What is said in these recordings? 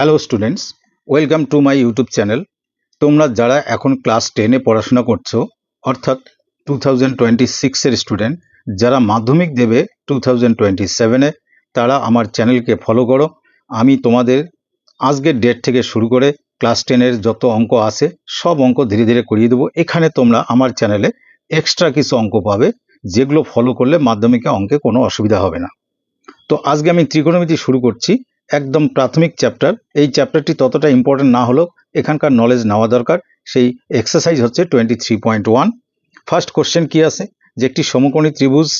Hello students, welcome to my YouTube channel. তোমরা যারা এখন ক্লাস 10-এ পড়াশোনা করছো, অর্থাৎ 2026-এর স্টুডেন্ট, যারা মাধ্যমিক দেবে 2027-এ, তারা আমার চ্যানেলকে ফলো করো। আমি তোমাদের আজকের ডেট থেকে শুরু করে ক্লাস 10-এর যত অঙ্ক আছে সব অঙ্ক ধীরে ধীরে করিয়ে দেবো। এখানে তোমরা আমার চ্যানেলে এক্সট্রা কিছু অঙ্ক পাবে, যেগুলো ফলো করলে মাধ্যমিকে অঙ্কে কোনো অসুবিধা হবে না। তো আজকে আমি ত্রিকোণমিতি শুরু করছি, একদম প্রাথমিক চ্যাপ্টার। এই চ্যাপ্টারটি ততটা ইম্পর্টেন্ট না হলেও এখানকার নলেজ নেওয়া দরকার। সেই এক্সারসাইজ হচ্ছে 23.1। ফার্স্ট কোশ্চেন কি আছে, যে একটি সমকোণী ত্রিভুজ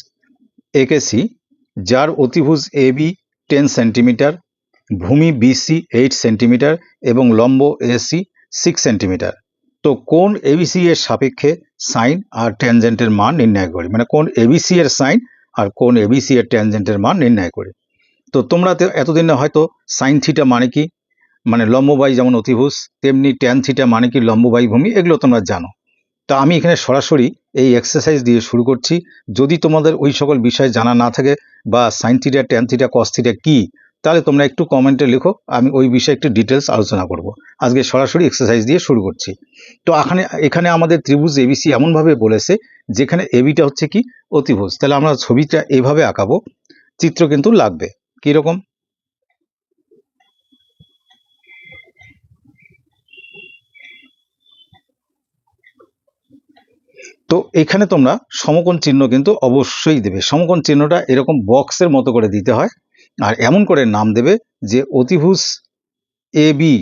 এঁকেছি, যার অতিভুজ এ বি 10 সেন্টিমিটার, ভূমি বিসি 8 সেন্টিমিটার এবং লম্ব এসি 6 সেন্টিমিটার। তো কোণ এবিসি এর সাপেক্ষে সাইন আর ট্যানজেন্টের মান নির্ণয় করি, মানে কোণ এবিসি এর সাইন আর কোণ এবিসি এর ট্যানজেন্টের মান নির্ণয় করি। তো তোমরা এতদিনে হয়তো সাইন থিটা মানে কি, মানে লম্ববাই যেমন অতিভুজ, তেমনি ট্যান থিটা মানে কি লম্ববাই ভূমি, এগুলো তোমরা জানো। তা আমি এখানে সরাসরি এই এক্সারসাইজ দিয়ে শুরু করছি। যদি তোমাদের ওই সকল বিষয় জানা না থাকে বা sine theta, tan theta, cos theta কি, তাহলে তোমরা একটু কমেন্টে লেখো, আমি ওই বিষয়ে একটু ডিটেলস আলোচনা করব। আজকে সরাসরি এক্সারসাইজ দিয়ে শুরু করছি। তো এখানে আমাদের ত্রিভুজ এবিসি এমনভাবে বলেছে যেখানে এবিটা হচ্ছে কি অতিভুজ। তাহলে আমরা ছবিটা এভাবে আঁকাবো, চিত্র কিন্তু লাগবে কিরকম। তো এখানে তোমরা সমকোণ চিহ্ন কিন্তু অবশ্যই দেবে। সমকোণ চিহ্নটা এরকম বক্সের মতো করে দিতে হয়, আর এমন করে নাম দেবে যে অতিভুজ এ বি,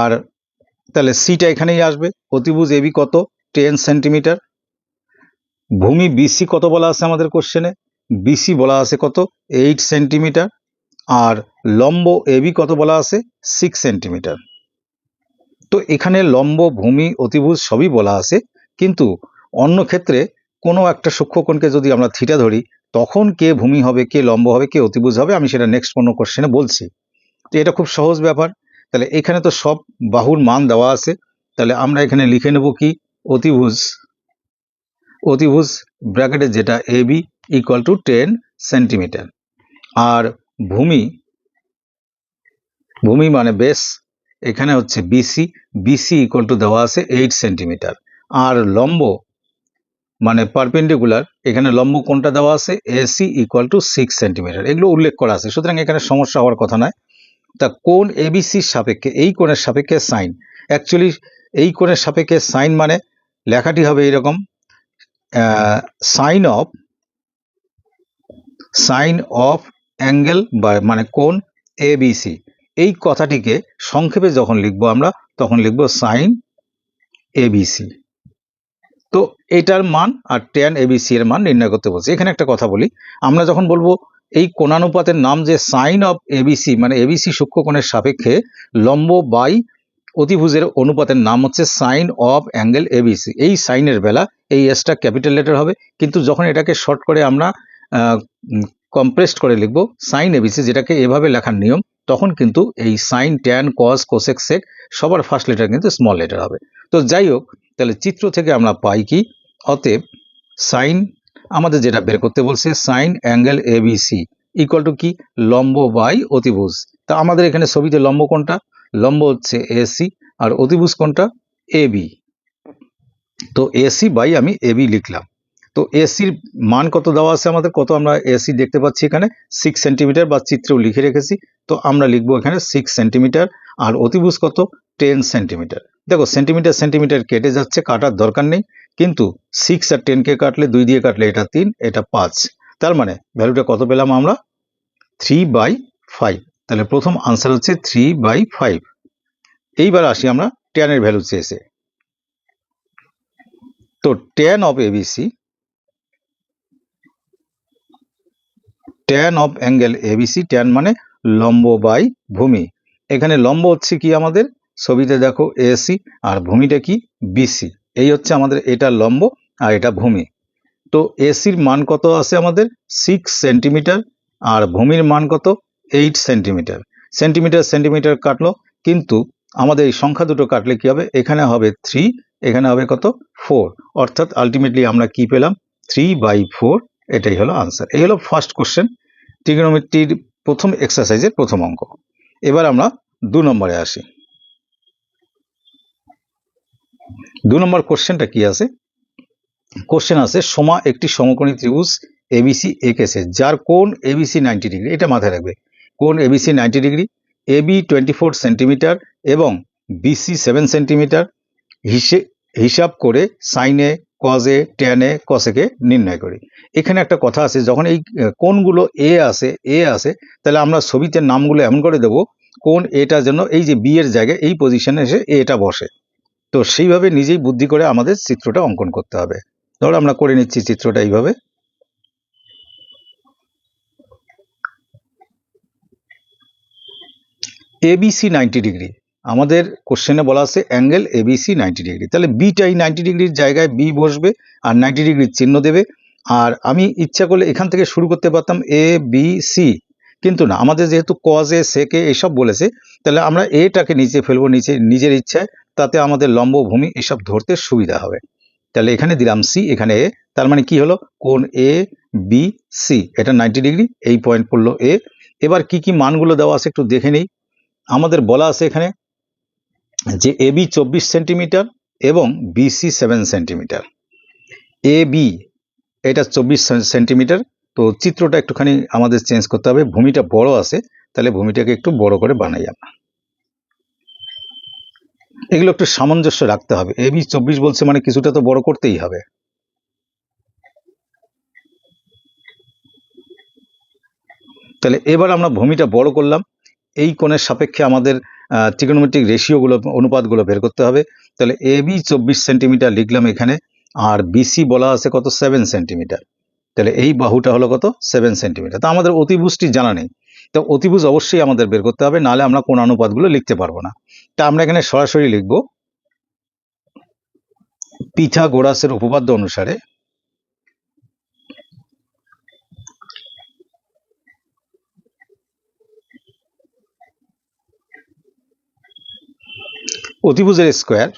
আর তাহলে সিটা এখানেই আসবে। অতিভুজ এ বি কত, 10 সেন্টিমিটার। ভূমি বিসি কত বলা আছে আমাদের কোশ্চেনে, বিসি বলা আছে কত, 8 সেন্টিমিটার। আর লম্ব এ বি কত বলা আছে, 6 সেন্টিমিটার। তো এখানে লম্ব, ভূমি, অতিভুজ সবই বলা আছে, কিন্তু অন্য ক্ষেত্রে কোনো একটা সূক্ষ্মকোণকে যদি আমরা থিটা ধরি, তখন কে ভূমি হবে, কে লম্ব হবে, কে অতিভুজ হবে, আমি সেটা নেক্সট কোনো কোশ্চেনে বলছি। তো এটা খুব সহজ ব্যাপার। তাহলে এখানে তো সব বাহুর মান দেওয়া আছে, তাহলে আমরা এখানে লিখে নেব কি, অতিভুজ, অতিভুজ ব্র্যাকেটে যেটা A B equal to 10 centimetre. আর ভূমি, ভূমি মানে বেস, এখানে হচ্ছে বিসি, বিসি ইকুয়াল টু দেওয়া আছে 8 সেন্টিমিটার। আর লম্ব মানে পারপেন্ডিকুলার, এখানে লম্ব কোনটা দেওয়া আছে, এসি ইকুয়াল টু 6 সেন্টিমিটার। এগুলো উল্লেখ করা আছে, সুতরাং এখানে সমস্যা হওয়ার কথা নয়। তা কোণ এবিসির সাপেক্ষে, এই কোণের সাপেক্ষে সাইন, অ্যাকচুয়ালি এই কোণের সাপেক্ষে সাইন মানে লেখাটি হবে এরকম, সাইন অফ অ্যাঙ্গেল বা মানে কোণ এবিসি। এই কথাটিকে সংক্ষেপে যখন লিখবো আমরা, তখন লিখবো সাইন এবিসি। তো এটার মান আর ট্যান এবিসি এর মান নির্ণয় করতে বলছে। এখানে একটা কথা বলি, আমরা যখন বলবো এই কোণানুপাতের নাম যে সাইন অফ এবিসি, মানে এবিসি সূক্ষ্মকোণের সাপেক্ষে লম্ব বাই অতিভুজের অনুপাতের নাম হচ্ছে সাইন অফ অ্যাঙ্গেল এবিসি। এই সাইনের বেলা এই এসটা ক্যাপিটাল লেটার হবে, কিন্তু যখন এটাকে শর্ট করে আমরা কম্প্রেসড করে লিখবো সাইন এবিসি, যেটাকে এভাবে লেখার নিয়ম, তখন কিন্তু এই সাইন, ট্যান, কস, কোসেক, সেক সবার ফার্স্ট লেটার কিন্তু স্মল লেটার হবে। তো যাই হোক, তাহলে চিত্র থেকে আমরা পাই কি, অতএব সাইন আমাদের যেটা বের করতে বলছে, sign angle ABC equal to কি, লম্ব বাই অতিভুজ। তা আমাদের এখানে ছবিতে লম্ব কোনটা, লম্ব হচ্ছে এসি, আর অতিভুজ কোনটা, এবি। তো এসি বাই আমি এবি লিখলাম। তো এসির মান কত দেওয়া আছে আমাদের, কত আমরা এসি দেখতে পাচ্ছি এখানে 6 সেন্টিমিটার, বা চিত্রেও লিখে রেখেছি। তো আমরা লিখবো এখানে 6 সেন্টিমিটার। আর অতিভুজ কত, 10 সেন্টিমিটার। দেখো সেন্টিমিটার সেন্টিমিটার কেটে যাচ্ছে, কাটার দরকার নেই, কিন্তু 6 আর 10কে কাটলে, 2 দিয়ে কাটলে এটা 3, এটা 5। তার মানে ভ্যালুটা কত পেলাম আমরা, 3/5। তাহলে প্রথম আনসার হচ্ছে 3/5। এইবার আসি আমরা ট্যানের ভ্যালু চেয়েছে। তো tan of ABC, tan of angle ABC, tan মানে লম্ব বাই ভূমি। এখানে লম্ব হচ্ছে কি আমাদের ছবিতে দেখো এসি, আর ভূমিটা কি বিসি। এই হচ্ছে আমাদের, এটা লম্ব আর এটা ভূমি। তো এসির মান কত আছে আমাদের, 6 সেন্টিমিটার, আর ভূমির মান কত, 8 সেন্টিমিটার। সেন্টিমিটার সেন্টিমিটার কাটলো, কিন্তু আমাদের এই সংখ্যা দুটো কাটলে কি হবে, এখানে হবে 3, এখানে হবে কত, 4। অর্থাৎ আলটিমেটলি আমরা কি পেলাম, 3/4। এটাই হলো আনসার। এই হলো ফার্স্ট কোশ্চেন, ট্রিগোনোমেট্রির প্রথম এক্সারসাইজের প্রথম অঙ্ক। এবার আমরা 2 নম্বরে আসি। 2 নম্বর কোশ্চেনটা কি আছে? কোশ্চেন আছে সমা একটি সমকোণী ত্রিভুজ এবিসি এঁকেছে যার কোণ এবিসি 90 ডিগ্রি। এটা মাথায় রাখবে, কোণ এবিসি 90 ডিগ্রি, এবি 24 সেন্টিমিটার এবং বিসি 7 সেন্টিমিটার। হিসাব করে সাইনে, কজে, ট্যানে, কসেকে নির্ণয় করি। এখানে একটা কথা আছে, যখন এই কোণগুলো এ আসে তাহলে আমরা ছবিতে নামগুলো এমন করে দেব কোণ এটা যেন এই যে বি এর জায়গায় এই পজিশনে এসে এটা বসে। তো সেইভাবে নিজেই বুদ্ধি করে আমাদের চিত্রটা অঙ্কন করতে হবে। ধরো আমরা করে নিচ্ছি চিত্রটা এইভাবে। এবিসি 90 ডিগ্রি, আমাদের কোশ্চেনে বলা আছে অ্যাঙ্গেল এবিসি 90 ডিগ্রি, তাহলে বিটাই 90 ডিগ্রির জায়গায় বি বসবে আর 90 ডিগ্রির চিহ্ন দেবে। আর আমি ইচ্ছা করলে এখান থেকে শুরু করতে পারতাম এ বি সি, কিন্তু না, আমাদের যেহেতু কজে সেকে এসব বলেছে তাহলে আমরা এটাকে নিচে ফেলবো, নিচে নিজের ইচ্ছায়, তাতে আমাদের লম্ব ভূমি এসব ধরতে সুবিধা হবে। তাহলে এখানে দিলাম সি, এখানে এ, তার মানে কি হলো কোণ এ বি সি, এটা 90 ডিগ্রি, এই পয়েন্ট পড়লো এ। এবার কি কি মানগুলো দেওয়া আছে একটু দেখে নেই। আমাদের বলা আছে এখানে যে এবি 24 সেন্টিমিটার এবং বিসি 7 সেন্টিমিটার। এ বি এটা 24 সেন্টিমিটার। তো চিত্রটা একটুখানি আমাদের চেঞ্জ করতে হবে, ভূমিটা বড় আছে, তাহলে ভূমিটাকে একটু বড় করে বানাই আমরা। এগুলো একটু সামঞ্জস্য রাখতে হবে, এবি 24 বলছে মানে কিছুটা তো বড় করতেই হবে। তাহলে এবার আমরা ভূমিটা বড় করলাম, এই কোণের সাপেক্ষে আমাদের ট্রিগোনোমেট্রিক রেশিওগুলো, অনুপাতগুলো বের করতে হবে। তাহলে এবি 24 সেন্টিমিটার লিখলাম এখানে, আর বিসি বলা আছে কত 7 সেন্টিমিটার। তাহলে এই বাহুটা হলো কত 7 সেন্টিমিটার। তা আমাদের অতিভুজটি জানা নেই, তো অতিভুজ অবশ্যই আমাদের বের করতে হবে, নাহলে আমরা কোণ অনুপাতগুলো লিখতে পারবো না। তা আমরা এখানে সরাসরি লিখব পিথাগোরাসের উপপাদ্য অনুসারে অতিভুজের স্কোয়ার,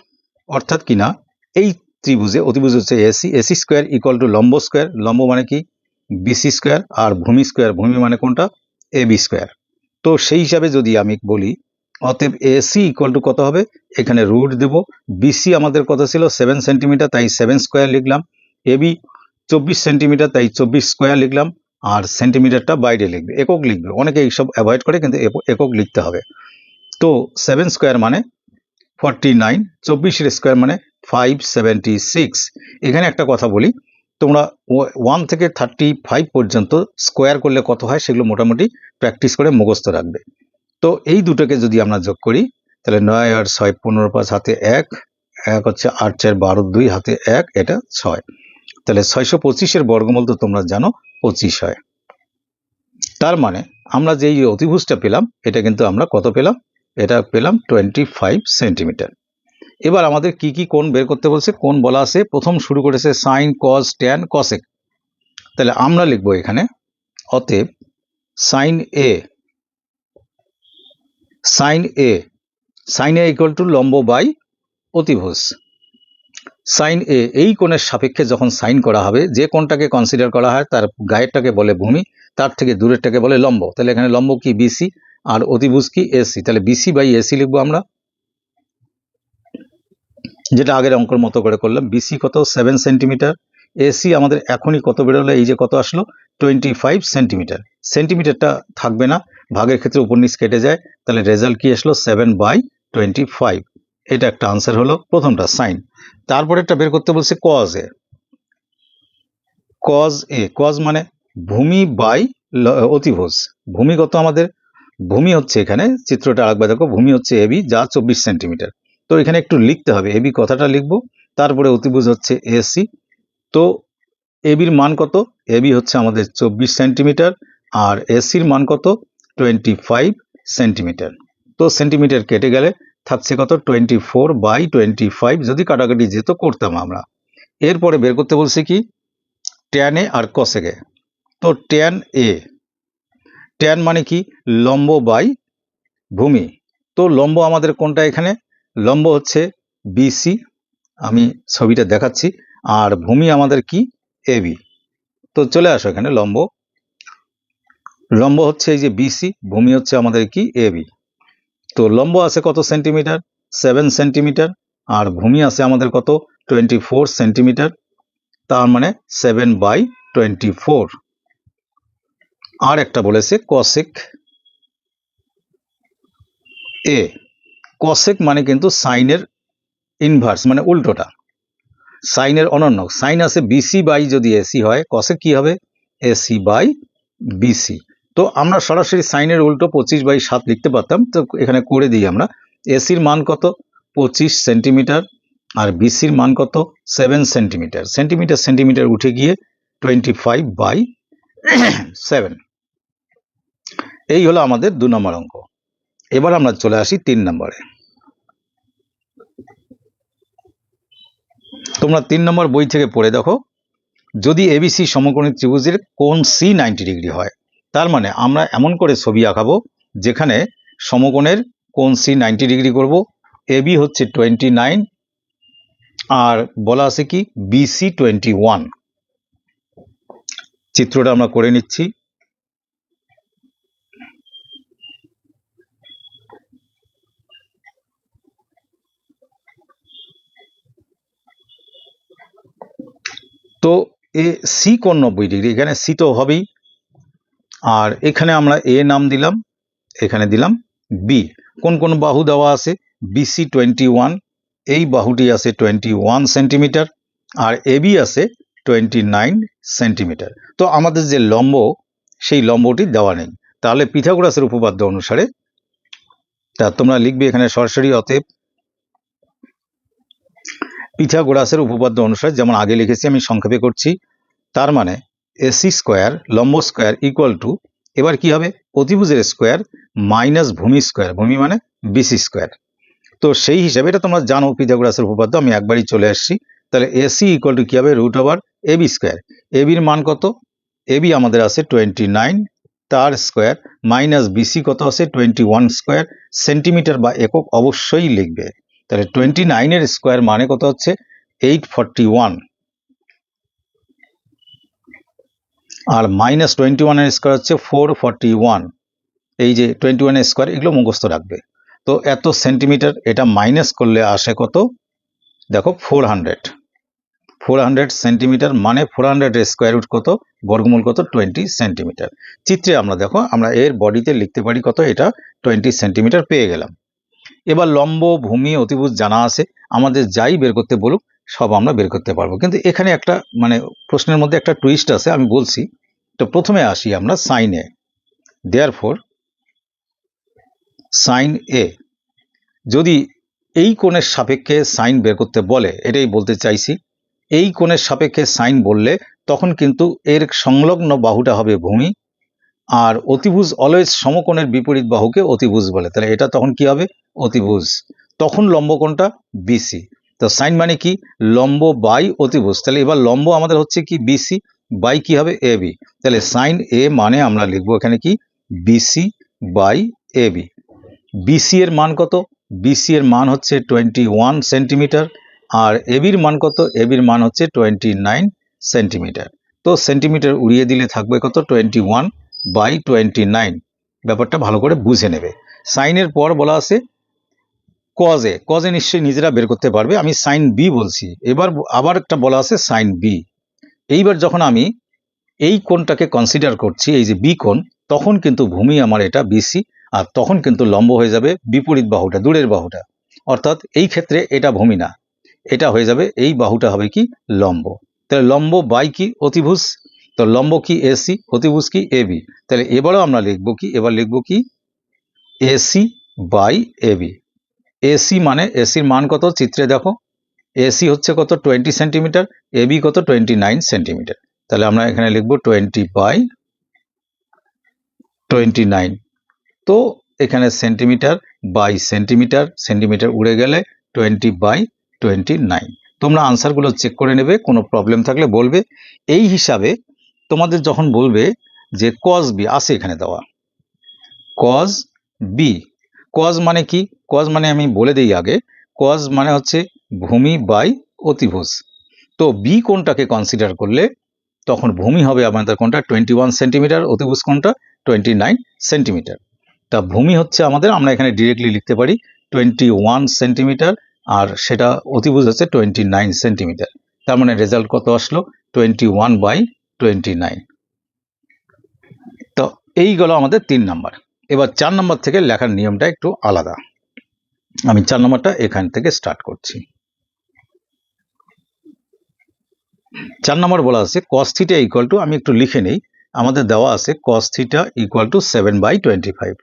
অর্থাৎ কিনা এই ত্রিভুজে, অতিভুজ হচ্ছে AC, AC square equal to লম্ব স্কোয়ার, লম্ব মানে কি বিসি স্কোয়ার, আর ভূমি স্কোয়ার, ভূমি মানে কোনটা এবি স্কোয়ার। তো সেই হিসাবে যদি আমি বলি, অতএব এসি ইকুয়াল টু কত হবে, এখানে রুট দেব, বিসি আমাদের কত ছিল 7 সেন্টিমিটার, তাই 7 স্কোয়ার লিখলাম, এবি 24 সেন্টিমিটার, তাই 24 স্কোয়ার লিখলাম, আর সেন্টিমিটারটা বাইরে লিখবে, একক লিখবে, অনেকে এইসব অ্যাভয়েড করে কিন্তু একক লিখতে হবে। তো 7 স্কোয়ার মানে 49, 24 স্কোয়ার মানে 576। এখানে একটা কথা বলি, তোমরা 1 থেকে 35 পর্যন্ত স্কোয়ার করলে কত হয় সেগুলো মোটামুটি প্র্যাকটিস করে মুখস্থ রাখবে। তো এই দুটোকে যদি আমরা যোগ করি তাহলে 9 আর 6 15, 5 হাতে 1, 1 হচ্ছে 8 4 12, 2 হাতে 1, এটা 6, তাহলে 625-এর বর্গমূল তো তোমরা জানো 25 হয়। তার মানে আমরা যে এই অতিভুজটা পেলাম, এটা কিন্তু আমরা কত পেলাম, এটা পেলাম 25 সেন্টিমিটার। এবার আমাদের কি কি কোণ বের করতে বলছে, কোণ বলা আছে, প্রথম শুরু করেছে সাইন, কজ, ট্যান, কসেক। তাহলে আমরা লিখবো এখানে অতএব sine a, sine a, sine a equal to লম্ব বাই অতিভুজ। সাইন এ, এই কোণের সাপেক্ষে যখন সাইন করা হবে, যে কোণটাকে কনসিডার করা হয় তার গায়েরটাকে বলে ভূমি, তার থেকে দূরেরটাকে বলে লম্ব। তাহলে এখানে লম্ব কি বিসি আর অতিভুজ কি এসি, তাহলে বিসি বাই এসি লিখবো আমরা, যেটা আগের অঙ্কের মতো করে করলাম। বিসি কত 7 সেন্টিমিটার, এসি আমাদের এখনই কত বেরোলো, এই যে কত আসলো 25 সেন্টিমিটার। সেন্টিমিটারটা থাকবে না, ভাগের ক্ষেত্রে উপর নিচ কেটে যায়, তাহলে রেজাল্ট কি আসলো 7/25। এটা একটা আনসার হলো প্রথমটা সাইন। তারপরে একটা বের করতে বলছে cos a, cos a, cos মানে ভূমি বাই অতিভুজ। ভূমি কত আমাদের, ভূমি হচ্ছে এখানে চিত্রটা আরেকবার দেখো, ভূমি হচ্ছে এবি যা 24 সেন্টিমিটার। তো এখানে একটু লিখতে হবে, এবি কথাটা লিখবো, তারপরে অতিভুজ হচ্ছে এসি। তো এবির মান কত, এবি হচ্ছে আমাদের 24 সেন্টিমিটার আর এসির মান কত 25 সেন্টিমিটার। তো সেন্টিমিটার কেটে গেলে থাকছে কত 24/25, যদি কাটাকাটি যেত করতাম আমরা। এরপরে বের করতে বলছি কি ট্যান এ আর কসেকে। তো ট্যান এ, ট্যান মানে কি লম্ব বাই ভূমি। তো লম্ব আমাদের কোনটা, এখানে লম্ব হচ্ছে বিসি, আমি ছবিটা দেখাচ্ছি, আর ভূমি আমাদের কি এবি। তো চলে আসো এখানে লম্ব, লম্ব হচ্ছে এই যে বিসি, ভূমি হচ্ছে আমাদের কি এবি। তো লম্ব আছে কত সেন্টিমিটার, 7 সেন্টিমিটার, আর ভূমি আছে আমাদের কত 24 সেন্টিমিটার, তার মানে 7/24। আর একটা বলেছে কসেক এ। কসেক মানে কিন্তু সাইনের ইনভার্স, মানে উল্টোটা, সাইনের অনন্য। সাইন আছে বিসি বাই যদি এসি হয়, কসেক কি হবে এসি বাই বিসি। তো আমরা সরাসরি সাইনের উল্টো 25/7 লিখতে পারতাম, তো এখানে করে দিই আমরা। এসির মান কত 25 সেন্টিমিটার, আর বিসির মান কত 7 সেন্টিমিটার। সেন্টিমিটার সেন্টিমিটার উঠে গিয়ে 25/7। এই হলো আমাদের 2 নম্বর অঙ্ক। এবার আমরা চলে আসি 3 নম্বরে। তোমরা 3 নম্বর বই থেকে পড়ে দেখো, যদি এবিসি সমকোণী ত্রিভুজের কোণ সি 90 ডিগ্রি হয়, তার মানে আমরা এমন করে ছবি আঁকাবো যেখানে সমকোণের কোণ সি 90 ডিগ্রি করব, এবি হচ্ছে 29, আর বলা আছে কি বিসি 21। চিত্রটা আমরা করে নিচ্ছি। তো এ সি কোণ 90 ডিগ্রি, এখানে সি তো হবেই, আর এখানে আমরা এ নাম দিলাম, এখানে দিলাম বি। কোন কোন বাহু দেওয়া আছে, বিসি 21, এই বাহুটি আছে 21 সেন্টিমিটার, আর এবি আছে 29 সেন্টিমিটার। তো আমাদের যে লম্ব, সেই লম্বটি দেওয়া নেই, তাহলে পিথাগোরাসের উপপাদ্য অনুসারে তা তোমরা লিখবে এখানে সরাসরি, অতএব পিথাগোরাসের উপপাদ্য অনুসারে, যেমন আগে লিখেছি আমি সংক্ষেপে করছি, তার মানে এসি স্কোয়ার লম্ব স্কোয়ার ইকুয়াল টু, এবার কি হবে অতিভুজের স্কোয়ার মাইনাস ভূমি স্কোয়ার, ভূমি মানে বিসি স্কোয়ার। তো সেই হিসাবে এটা তোমরা জানো পিথাগোরাসের উপপাদ্য, আমি একবারই চলে আসছি। তাহলে এসি ইকুয়াল টু কি হবে রুট ওভার এবি স্কোয়ার। এবির মান কত, এবি আমাদের আছে 29, তার স্কোয়ার মাইনাস বিসি কত আছে 21 স্কোয়ার, সেন্টিমিটার বা একক অবশ্যই লিখবে। তাহলে 29-এর স্কোয়ার মানে কত হচ্ছে 841, আর মাইনাস 21-এর স্কোয়ার হচ্ছে 441। এই যে 21-এর স্কোয়ার, এগুলো মুখস্থ রাখবে। তো এত সেন্টিমিটার, এটা মাইনাস করলে আসে কত দেখো 400 সেন্টিমিটার, মানে 400-এর স্কোয়ার রুট কত, বর্গমূল কত 20 সেন্টিমিটার। চিত্রে আমরা দেখো, আমরা এর বডিতে লিখতে পারি কত, এটা 20 সেন্টিমিটার পেয়ে গেলাম। এবার লম্ব ভূমি অতিভুজ জানা আছে, আমাদের যাই বের করতে বলুক সব আমরা বের করতে পারবো। কিন্তু এখানে একটা মানে প্রশ্নের মধ্যে একটা টুইস্ট আছে, আমি বলছি। তো প্রথমে আসি আমরা সাইনে। দেয়ারফর সাইন এ, যদি এই কোণের সাপেক্ষে সাইন বের করতে বলে, এটাই বলতে চাইছি। এই কোণের সাপেক্ষে সাইন বললে তখন কিন্তু এর সংলগ্ন বাহুটা হবে ভূমি, আর অতিভুজ অলওয়েজ সমকোণের বিপরীত বাহুকে অতিভুজ বলে, তাহলে এটা তখন কি হবে অতিভুজ। তখন লম্ব কোণটা বিসি। তো সাইন মানে কি লম্ব বাই অতিভুজ, তাহলে এবার লম্ব আমাদের হচ্ছে কি বিসি, বাই কি হবে এবি। তাহলে সাইন এ মানে আমরা লিখবো এখানে কি বিসি বাই এবি। বিসি এর মান কত, বিসি এর মান হচ্ছে 21 সেন্টিমিটার, আর এবির মান কত, এবির মান হচ্ছে 29 সেন্টিমিটার। তো সেন্টিমিটার উড়িয়ে দিলে থাকবে কত 21/29। ব্যাপারটা ভালো করে বুঝে নেবে। সাইনের পর বলা আছে কজে, কজে নিশ্চয়ই নিজেরা বের করতে পারবে, আমি সাইন বি বলছি। এবার আবার একটা বলা আছে সাইন বি। এইবার যখন আমি এই কোণটাকে কনসিডার করছি, এই যে বি কোণ, তখন কিন্তু ভূমি আমার এটা বিসি, আর তখন কিন্তু লম্ব হয়ে যাবে বিপরীত বাহুটা, দূরের বাহুটা। অর্থাৎ এই ক্ষেত্রে এটা ভূমি না, এটা হয়ে যাবে এই বাহুটা হবে কি লম্ব। তাহলে লম্ব বাই কি অতিভুজ, তো লম্ব কি এসি, অতিভুজ কি এবি। তাহলে এবারও আমরা লিখবো কি, এবার লিখবো কি এসি বাই এবি। এসি মানে এসির মান কত চিত্রে দেখো, এসি হচ্ছে কত 20 সেন্টিমিটার, এবি কত 29 সেন্টিমিটার। তাহলে আমরা এখানে লিখবো 20/29। তো এখানে সেন্টিমিটার বাই সেন্টিমিটার, সেন্টিমিটার উড়ে গেলে 20/29। তোমরা আনসারগুলো চেক করে নেবে, কোনো প্রবলেম থাকলে বলবে। এই হিসাবে তোমাদের যখন বলবে যে কজ বি আছে এখানে দেওয়া, কজ বি, কজ মানে কি, কজ মানে আমি বলে দিই আগে, কজ মানে হচ্ছে ভূমি বাই অতিভুজ। তো বি কোণটাকে কনসিডার করলে তখন ভূমি হবে আমাদের কোণটা 21 সেন্টিমিটার, অতিভুজ কোণটা 29 সেন্টিমিটার। তা ভূমি হচ্ছে আমাদের, আমরা এখানে ডিরেক্টলি লিখতে পারি 21 সেন্টিমিটার, আর সেটা অতিভুজ হচ্ছে 29 সেন্টিমিটার। তার মানে রেজাল্ট কত আসলো? 21/29। তো এই গেল আমাদের 3 নাম্বার। এবার 4 নাম্বার থেকে লেখার নিয়মটা একটু আলাদা। আমি 4 নাম্বারটা এখান থেকে স্টার্ট করছি। 4 নাম্বার বলা আছে cos থিটা ইকুয়াল টু, আমি একটু লিখে নেই, আমাদের দেওয়া আছে cos থিটা ইকুয়াল টু 7/25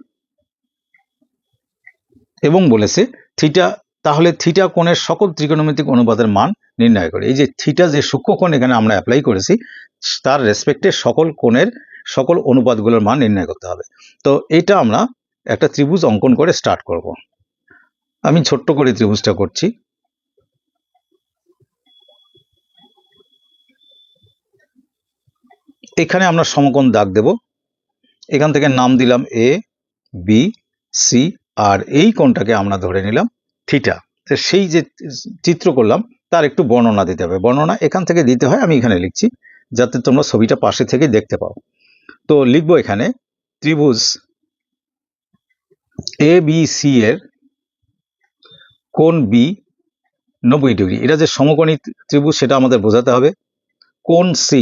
এবং বলেছে থিটা, তাহলে থিটা কোণের সকল ত্রিকোণমিতিক অনুপাতের মান নির্ণয় করে। এই যে থিটা যে সূক্ষ্মকোণ এখানে আমরা অ্যাপ্লাই করেছি, তার রেসপেক্টে সকল কোণের সকল অনুপাতগুলোর মান নির্ণয় করতে হবে। তো এটা আমরা একটা ত্রিভুজ অঙ্কন করে স্টার্ট করব। আমি ছোট্ট করে ত্রিভুজটা করছি। এখানে আমরা সমকোণ দাগ দেব। এখান থেকে নাম দিলাম এ, বি, সি, আর এই কোণটাকে আমরা ধরে নিলাম থিটা। সেই যে চিত্র করলাম তার একটু বর্ণনা দিতে হবে। বর্ণনা এখান থেকে দিতে হয়, আমি এখানে লিখছি যাতে তোমরা ছবিটা পাশে থেকে দেখতে পাও। তো লিখবো এখানে ত্রিভুজ এ বি সি এর কোণ বি 90 ডিগ্রি। এটা যে সমকোণী ত্রিভুজ সেটা আমাদের বোঝাতে হবে। কোণ সি,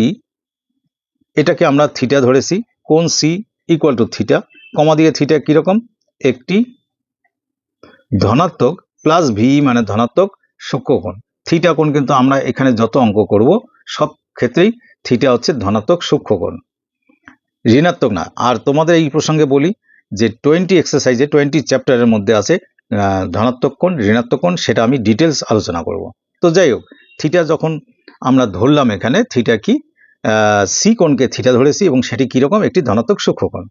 এটাকে আমরা থিটা ধরেছি, কোণ সি ইকুয়াল টু থিটা, কমা দিয়ে থিটা কিরকম, একটি ধনাত্মক প্লাস ভি মানে ধনাত্মক সূক্ষ্মকোণ। থিটা কোণ কিন্তু আমরা এখানে যত অঙ্ক করব সব ক্ষেত্রেই থিটা হচ্ছে ধনাত্মক সূক্ষ্মকোণ, ঋণাত্মক না। আর তোমাদের এই প্রসঙ্গে বলি যে 20 এক্সারসাইজে 20 চ্যাপ্টারের মধ্যে আছে ধনাত্মক কোণ, ঋণাত্মক কোণ, সেটা আমি ডিটেলস আলোচনা করব। তো যাই হোক, থিটা যখন আমরা ধরলাম এখানে, থিটা কি, সি কোণকে থিটা ধরেছি এবং সেটি কিরকম, একটি ধনাত্মক সূক্ষ্মকোণ।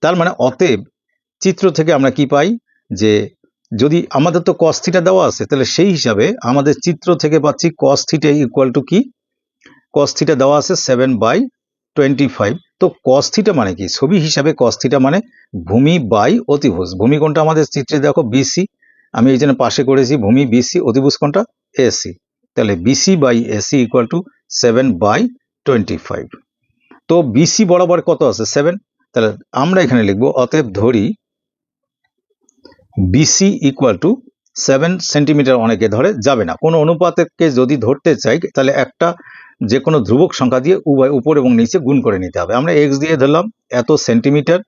তার মানে অতএব চিত্র থেকে আমরা কি পাই, যে যদি আমাদের তো cos থিটা দেওয়া আছে, তাহলে সেই হিসাবে আমাদের চিত্র থেকে পাচ্ছি cos থিটা ইকুয়াল টু কি, cos থিটা দেওয়া আছে 7/25। তো cos থিটা মানে কি, ছবি হিসাবে cos থিটা মানে ভূমি বাই অতিভুজ। ভূমি কোণটা আমাদের চিত্রে দেখো বিসি, আমি এই জন্য পাশে করেছি ভূমি বিসি, অতিভুজ কোণটা এসি। তাহলে BC by AC equal to 7/25। তো বিসি বরাবর কত আছে, 7। তাহলে আমরা এখানে লিখবো অতএব ধরি বিসি ইকুয়াল টু 7 সেন্টিমিটার। অনেকে ধরে, যাবে না। কোনো অনুপাতকে যদি ধরতে চাই তাহলে একটা যে কোনো ধ্রুবক সংখ্যা দিয়ে উভয় উপর এবং নিচে গুণ করে নিতে হবে। আমরা এক্স দিয়ে ধরলাম এত সেন্টিমিটার,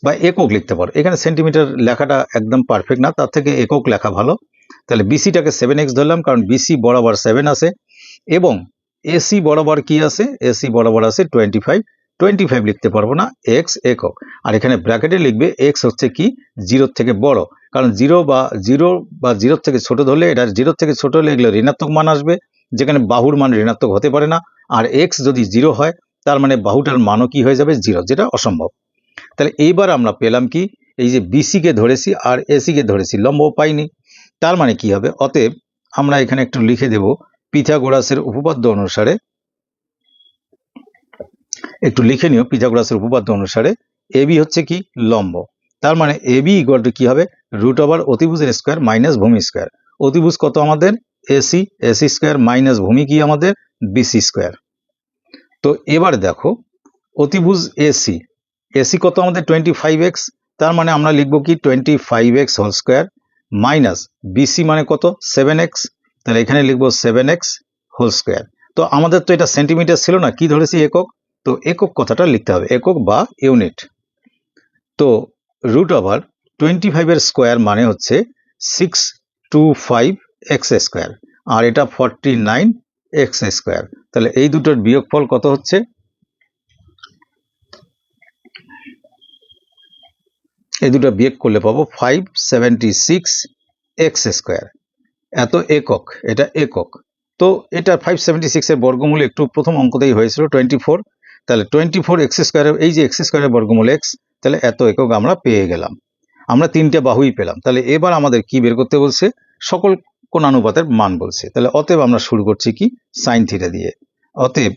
বা একক লিখতে পারো। এখানে সেন্টিমিটার লেখাটা একদম পারফেক্ট না, তার থেকে একক লেখা ভালো। তাহলে বিসিটাকে 7x ধরলাম, কারণ বিসি বরাবর 7 আছে, এবং এসি বরাবর কি আছে, এসি বরাবর আছে 25। 25 লিখতে পারবো না, এক্স একক। আর এখানে ব্র্যাকেটে লিখবে এক্স হচ্ছে কি, 0 থেকে বড়, কারণ 0 বা 0 থেকে ছোট ধরলে, এটা 0 থেকে ছোট হলে এগুলো ঋণাত্মক মান আসবে, যেখানে বাহুর মান ঋণাত্মক হতে পারে না। আর এক্স যদি 0 হয় তার মানে বাহুটার মানও কি হয়ে যাবে, 0, যেটা অসম্ভব। তাহলে এইবার আমরা পেলাম কি, এই যে বিসি কে ধরেছি আর এসি কে ধরেছি, লম্ব পাইনি। তার মানে কি হবে, অতএব আমরা এখানে একটু লিখে দেব পিথাগোরাসের উপপাদ্য অনুসারে, একটু লিখে নিও পিথাগোরাসের উপপাদ্য অনুসারে এবি হচ্ছে কি, লম্ব। তার মানে এবি ইকুয়াল টু কি হবে, রুট ওভার অতিভুজের স্কোয়ার মাইনাস ভূমি স্কোয়ার। অতিভুজ কত আমাদের, এসি, এসি স্কোয়ার মাইনাস ভূমি কি আমাদের, বিসি স্কোয়ার। তো এবার দেখো অতিভুজ এসি, এসি কত আমাদের 25x, তার মানে আমরা লিখবো কি 25x whole square minus BC মানে কত 7x, তাহলে এখানে লিখবো 7x হোল স্কোয়ার। তো আমাদের তো এটা সেন্টিমিটার ছিল না, কি ধরেছি, একক। তো একক কথাটা লিখতে হবে, একক বা ইউনিট। তো রুট ওভার 25 এর স্কোয়ার মানে হচ্ছে 625x স্কোয়ার, আর এটা 49x স্কোয়ার। তাহলে এই দুটোর বিয়োগফল কত হচ্ছে, এই দুটো বিয়োগ করলে পাবো 576x স্কোয়ার। এত একক, এটা একক। তো এটা 576 এর বর্গমূল একটু প্রথম অঙ্কতেই হয়েছিল 24। তাহলে 24x স্কোয়ারের, এই যে x স্কোয়ারের বর্গমূল x, তাহলে এত একক আমরা পেয়ে গেলাম। আমরা 3টে বাহুই পেলাম। তাহলে এবার আমাদের কি বের করতে বলছে, সকল কোণানুপাতের মান বলছে। তাহলে অতএব আমরা শুরু করছি কি, সাইন থিটা দিয়ে। অতএব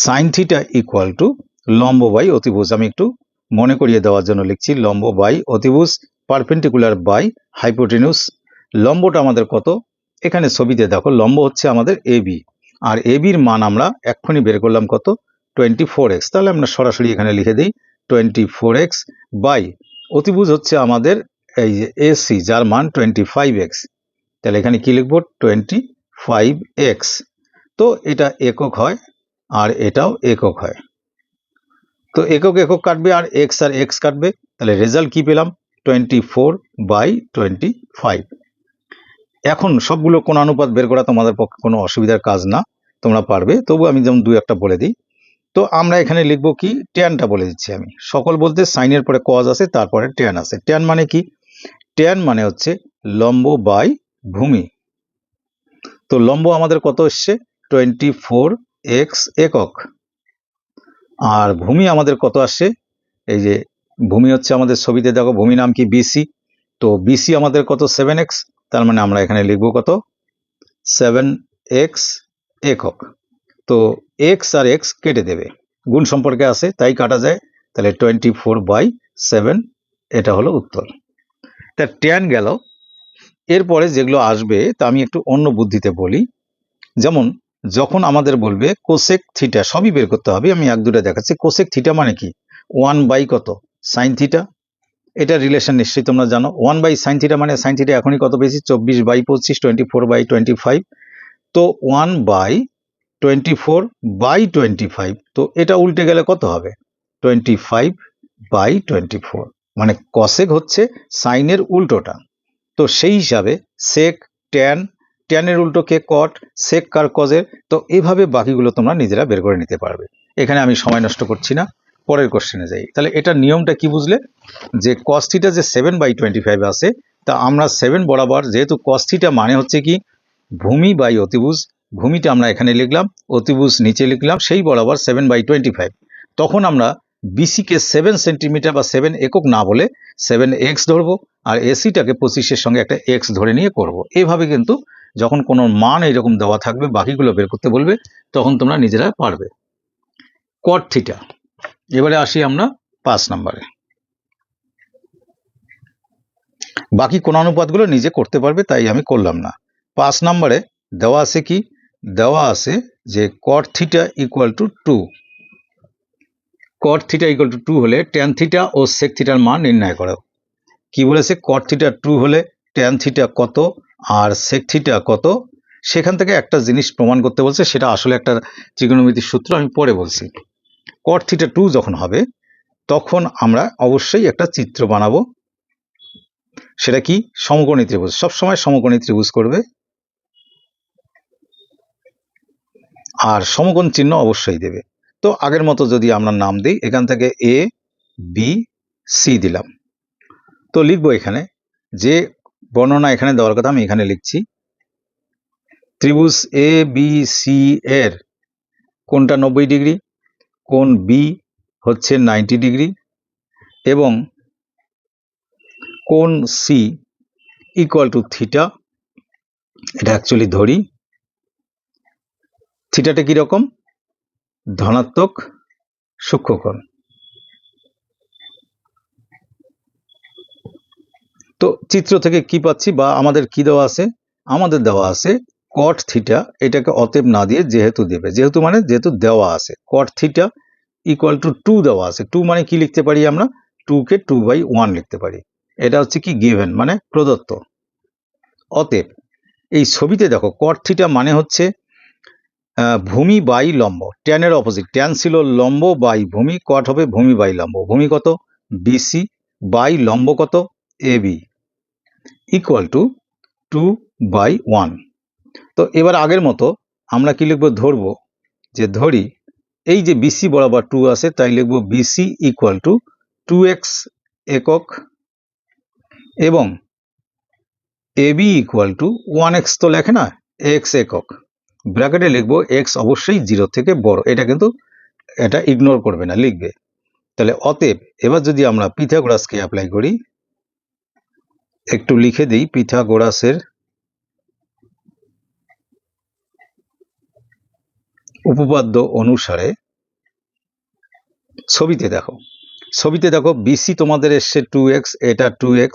সাইন থিটা ইকুয়াল টু লম্ব বাই অতিভুজ, আমি একটু মনে করিয়ে দেওয়ার জন্য লিখছি লম্ব বাই অতিভুজ, পারপেন্ডিকুলার বাই হাইপোটেনিউস। লম্বটা আমাদের কত, এখানে ছবিতে দেখো লম্ব হচ্ছে আমাদের এবি, আর এবির মান আমরা এক্ষুনি বের করলাম কত, 24x। তাহলে আমরা সরাসরি এখানে লিখে দিই 24x বাই অতিভুজ হচ্ছে আমাদের এই যে এসি যার মান 25x, তাহলে এখানে কি লিখব 25x। তো এটা একক হয় আর এটাও একক হয়, তো একক একক কাটবে আর এক্স কাটবে, তাহলে রেজাল্ট কি পেলাম 24/25। এখন সবগুলো কোন অনুপাত বের করা তোমাদের পক্ষে কোনো অসুবিধার কাজ না, তোমরা পারবে, তবু আমি যেমন দুই একটা বলে দিই। তো আমরা এখানে লিখব কি ট্যানটা বলে দিচ্ছি আমি। সকল বলতে সাইনের পরে কজ আছে, তারপরে ট্যান আছে। ট্যান মানে কি? ট্যান মানে হচ্ছে লম্ব বাই ভূমি। তো লম্ব আমাদের কত এসছে 24x একক, আর ভূমি আমাদের কত আসছে, এই যে ভূমি হচ্ছে আমাদের ছবিতে দেখো ভূমি নাম কি বিসি, তো বিসি আমাদের কত 7x, তার মানে আমরা এখানে লিখব কত 7x একক। তো এক্স আর এক্স কেটে দেবে, গুণ সম্পর্কে আছে তাই কাটা যায়, তাহলে 24/7 এটা হলো উত্তর। তা ট্যান গেল, এরপরে যেগুলো আসবে তা আমি একটু অন্য বুদ্ধিতে বলি। যেমন যখন আমাদের বলবে কোসেক থিটা, সবই বের করতে হবে, আমি এক দুটো দেখাচ্ছি। কোসেক থিটা মানে কি 1 বাই কত সাইন থিটা, এটা রিলেশন নিশ্চয়ই তোমরা জানো। 1 বাই সাইন থিটা মানে সাইন থিটা এখনই কত পেয়েছি 24/25, 24/25। তো 1/24/25, তো এটা উল্টে গেলে কত হবে 25/24, মানে কসেক হচ্ছে সাইনের উল্টোটা। তো সেই হিসাবে সেক ট্যান, ট্যানের উল্টো কে কট, সেক কার কজের। তো এইভাবে বাকিগুলো তোমরা নিজেরা বের করে নিতে পারবে, এখানে আমি সময় নষ্ট করছি না, পরের কোশ্চেনে যাই। তাহলে এটার নিয়মটা কি বুঝলে, যে কস থিটা যে 7/25 আছে, তা আমরা 7 বরাবর, যেহেতু কস থিটা মানে হচ্ছে কি ভূমি বাই অতিভুজ, ভূমিটা আমরা এখানে লিখলাম, অতিভুজ নিচে লিখলাম, সেই বরাবর 7/25। তখন আমরা বিসিকে 7 সেন্টিমিটার বা 7 একক না বলে 7x ধরবো, আর এসিটাকে 25-এর সঙ্গে একটা x ধরে নিয়ে করব। এইভাবে কিন্তু যখন কোনো মান এইরকম দেওয়া থাকবে, বাকিগুলো বের করতে বলবে, তখন তোমরা নিজেরা পারবে। কট থিটা, এবারে আসি আমরা 5 নম্বরে। বাকি কোন অনুপাতগুলো নিজে করতে পারবে, তাই আমি করলাম না। 5 নম্বরে দেওয়া আছে কি, দেওয়া আছে যে কট থিটা ইকুয়াল টু 2। কট থিটা ইকুয়াল টু 2 হলে ট্যান থিটা ও সেক থিটার মান নির্ণয় করো। কি বলেছে, কট থিটা 2 হলে ট্যান থিটা কত আর সেক থিটা কত, সেখান থেকে একটা জিনিস প্রমাণ করতে বলছে, সেটা আসলে একটা ত্রিকোণমিতির সূত্র, আমি পরে বলছি। কট থিটা 2 যখন হবে, তখন আমরা অবশ্যই একটা চিত্র বানাবো। সেটা কি সমকোণী ত্রিভুজ, সবসময় সমকোণী ত্রিভুজ করবে, আর সমকোণ চিহ্ন অবশ্যই দেবে। তো আগের মতো যদি আমরা নাম দিই, এখান থেকে এ বি সি দিলাম। তো লিখবো এখানে যে বর্ণনা এখানে দেওয়ার কথা আমি এখানে লিখছি। ত্রিভুজ এ বি সি এর কোনটা 90 ডিগ্রি, কোণ বি হচ্ছে 90 ডিগ্রি, এবং কোণ সি ইকুয়াল টু থিটা। এটা অ্যাকচুয়ালি ধরি, থিটাটা কিরকম ধনাত্মক সূক্ষ্মকোণ। তো চিত্র থেকে কি পাচ্ছি, বা আমাদের কি দেওয়া আছে, আমাদের দেওয়া আছে কট থিটা, এটাকে অতএব না দিয়ে যেহেতু দেবে, যেহেতু দেওয়া আছে কট থিটা ইকুয়াল টু 2 দেওয়া আছে। 2 মানে কি লিখতে পারি আমরা, 2কে 2/1 লিখতে পারি। এটা হচ্ছে কি গিভেন, মানে প্রদত্ত। অতএব এই ছবিতে দেখো কট থিটা মানে হচ্ছে ভূমি বাই লম্ব, ট্যানের অপোজিট, ট্যান ছিল লম্ব বাই ভূমি, কট হবে ভূমি বাই লম্ব। ভূমি কত বিসি বাই লম্ব কত এবি ইকুয়াল টু 2/1। তো এবার আগের মতো আমরা কি লিখবো, ধরবো, যে ধরি এই যে বিসি বরাবর 2 আছে, তাই লিখবো বিসি ইকুয়াল টু 2x একক, এবং এবি ইকুয়াল টু 1x, তো লেখে না x একক, ব্র্যাকেটে লিখবো x অবশ্যই 0 থেকে বড়, এটা কিন্তু এটা ইগনোর করবে না, লিখবে। তাহলে অতএব এবার যদি আমরা পিথাগোরাসকে অ্যাপ্লাই করি, একটু লিখে দিই পিথাগোরাসের উপপাদ্য অনুসারে। ছবিতে দেখো বিসি তোমাদের এসছে 2x, এটা 2x,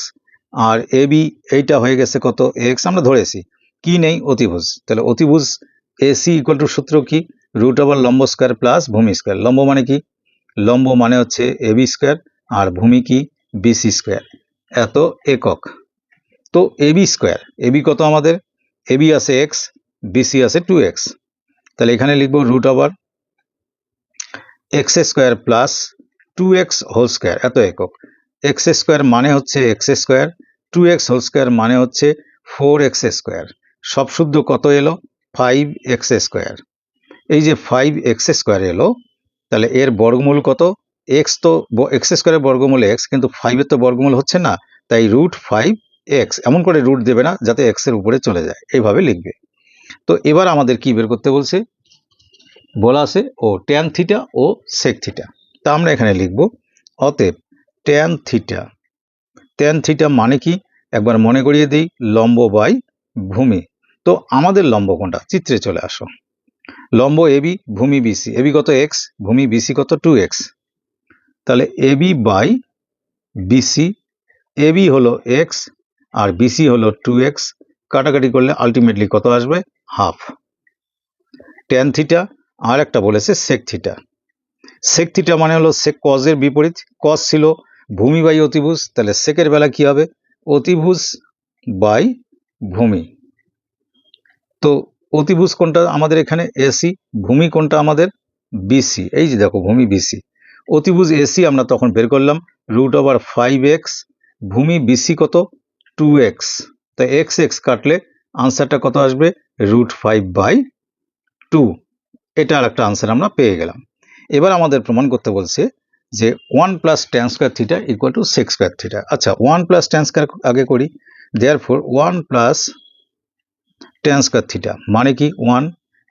আর এবি এইটা হয়ে গেছে কত x, আমরা ধরেছি কি নেই অতিভুজ। তাহলে অতিভুজ এসি ইকুয়াল টু সূত্র কি √লম্ব স্কয়ার প্লাস ভূমি স্কয়ার। লম্ব মানে কি লম্ব মানে হচ্ছে এবি স্কোয়ার আর ভূমি কি বিসি স্কোয়ার, এত একক। তো এবি স্কোয়ার, এবি কত আমাদের, এবি আছে এক্স, বিসি আছে 2x, তাহলে এখানে লিখবো root over x square plus 2x whole square, এত একক। এক্স স্কোয়ার মানে হচ্ছে x square, 2x whole square মানে হচ্ছে 4x স্কোয়ার, সব শুদ্ধ কত এলো 5x স্কোয়ার। এই যে 5x স্কোয়ার এলো, তাহলে এর বর্গমূল কত, এক্স তো এক্স স্কোয়ারের বর্গমূল এক্স, কিন্তু 5-এর তো বর্গমূল হচ্ছে না, তাই রুট 5x, এমন করে রুট দেবে না যাতে x এর উপরে চলে যায়, এইভাবে লিখবে। তো এবার আমাদের কি বের করতে বলছে, বলা আছে ও ট্যান থিটা ও সেক থিটা, তা আমরা এখানে লিখব অতএব ট্যান থিটা, ট্যান থিটা মানে কি একবার মনে করিয়ে দিই, লম্ব বাই ভূমি। তো আমাদের লম্ব কোনটা, চিত্রে চলে আসো, লম্ব এবি, ভূমি বিসি, এবি কত এক্স, ভূমি বিসি কত 2x, তাহলে এবি বাই বিসি, এবি হলো এক্স আর বিসি হলো 2x, কাটাকাটি করলে আলটিমেটলি কত আসবে, হাফ। ট্যান থিটা, আর একটা বলেছে সেক থিটা, সেক থিটা মানে হলো সেক কজের বিপরীত, কজ ছিল ভূমি বাই অতিভুজ, তাহলে সেকের বেলা কি হবে, অতিভুজ বাই ভূমি। তো অতিভুজ কোনটা আমাদের এখানে এসি, ভূমি কোনটা আমাদের বিসি, এই যে দেখো ভূমি বিসি, অতিভুজ এসি আমরা তখন বের করলাম রুট ওভার 5x, ভূমি বিসি কত 2x, তাই এক্স এক্স কাটলে আনসারটা কত আসবে রুট 5/2, এটা আর একটা আনসার আমরা পেয়ে গেলাম। এবার আমাদের প্রমাণ করতে বলছে যে 1 plus tan square theta equal to sec square theta. আচ্ছা 1 প্লাস ট্যান স্কোয়ার আগে করি, therefore 1 plus tan square theta মানে কি 1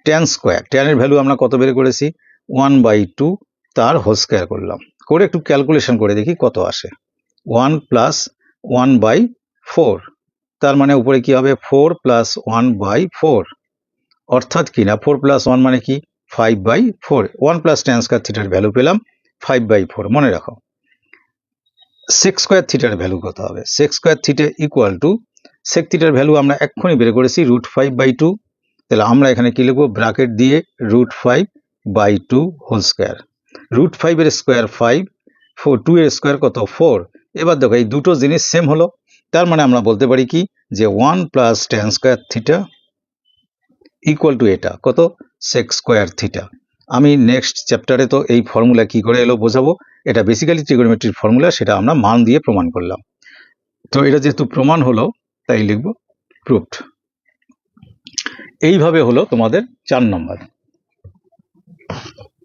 ট্যান স্কোয়ার, ট্যানের ভ্যালু আমরা কত বের করেছি 1/2, তার হোল স্কোয়ার করলাম, করে একটু ক্যালকুলেশন করে দেখি কত আসে, 1 প্লাস 1/4, তার মানে উপরে কি হবে 4 প্লাস 1/4, অর্থাৎ কি না 4 প্লাস 1 মানে কি 5/4, 1 প্লাস ট্যান স্কোয়ার থিটার ভ্যালু পেলাম 5/4, মনে রাখো। সেক স্কোয়ার থিটার ভ্যালু কত হবে, sec square theta equal to, sec থিটার ভ্যালু আমরা এক্ষুনি বের করেছি রুট 5/2, তাহলে আমরা এখানে কি লিখবো ব্র্যাকেট দিয়ে রুট 5/2 হোল স্কোয়ার, রুট 5 এর স্কোয়ার 5, 2 এর স্কোয়ার কত 4, এবার দেখো এই দুটো জিনিস সেম হলো, তার মানে আমরা বলতে পারি কি যে 1 plus tan square theta equal two এটা কত সেক স্কোয়ার থিটা। আমি নেক্সট চ্যাপ্টারে তো এই ফর্মুলা কি করে এলো বোঝাবো, এটা বেসিক্যালি ট্রিগোনোমেট্রির ফর্মুলা, সেটা আমরা মান দিয়ে প্রমাণ করলাম। তো এটা যেহেতু প্রমাণ হলো তাই লিখব প্রুফড। এইভাবে হলো তোমাদের 4 নম্বর।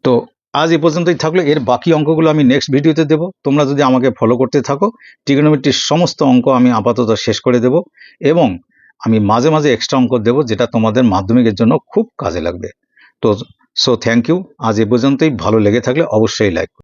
তো আজ এ পর্যন্তই থাকলো, এর বাকি অঙ্কগুলো আমি নেক্সট ভিডিওতে দেবো, তোমরা যদি আমাকে ফলো করতে থাকো ট্রিগোনোমেট্রির সমস্ত অঙ্ক আমি আপাতত শেষ করে দেব, এবং আমি মাঝে মাঝে এক্সট্রা অঙ্ক দেবো যেটা তোমাদের মাধ্যমিকের জন্য খুব কাজে লাগবে। তো সো থ্যাংক ইউ, আজ এ পর্যন্তই, ভালো লেগে থাকলে অবশ্যই লাইক